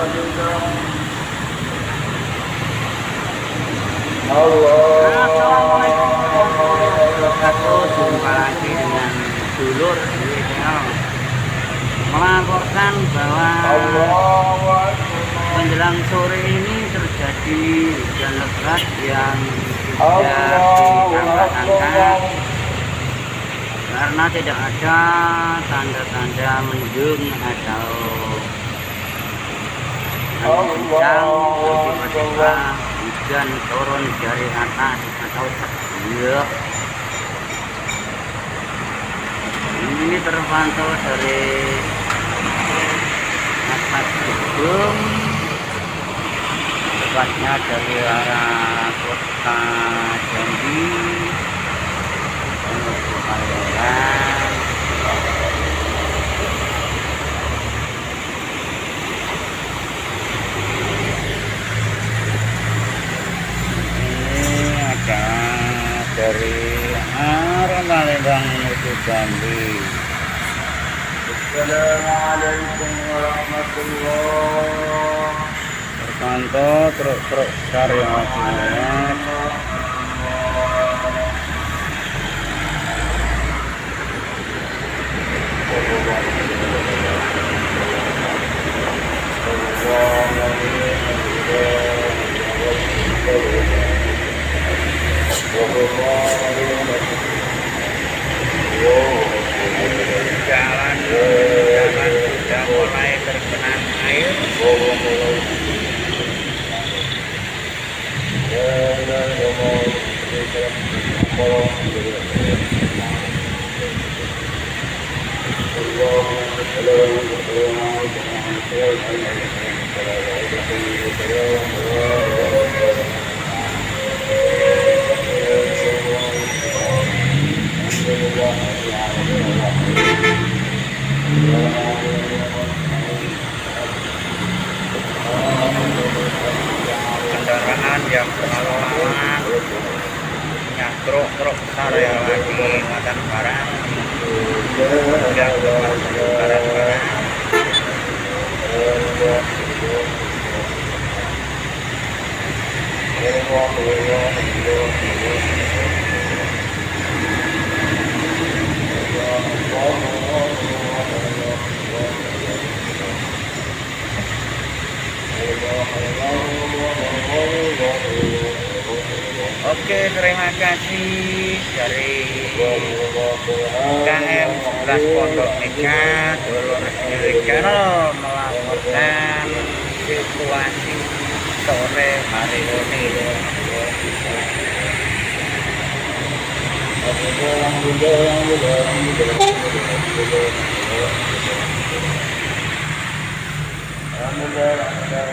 Assalamualaikum warahmatullahi wabarakatuh. Jumpa lagi dengan dulur di channel melaporkan bahwa menjelang sore ini terjadi hujan lebat yang tidak disangka-sangka karena tidak ada tanda-tanda mendung atau angin kencang, tiba-tiba hujan turun dari atas atau ya. Ini terpantau dari atas gedung, tepatnya dari arah kota Jambi menuju Palembang. Dari arah Palembang menuju Jambi. Assalamualaikum warahmatullahi. Terpantau truk-truk besar yang masih lewat. Jalan sudah mulai tergenang air. Kendaraan yang terlalu lama, truk besar yang lagi muatan barang yang barang-barang. Oke, terima kasih dari KM 11 Pondok Mega, dulur sendiri channel melaporkan situasi sore hari ini. Alhamdulillah.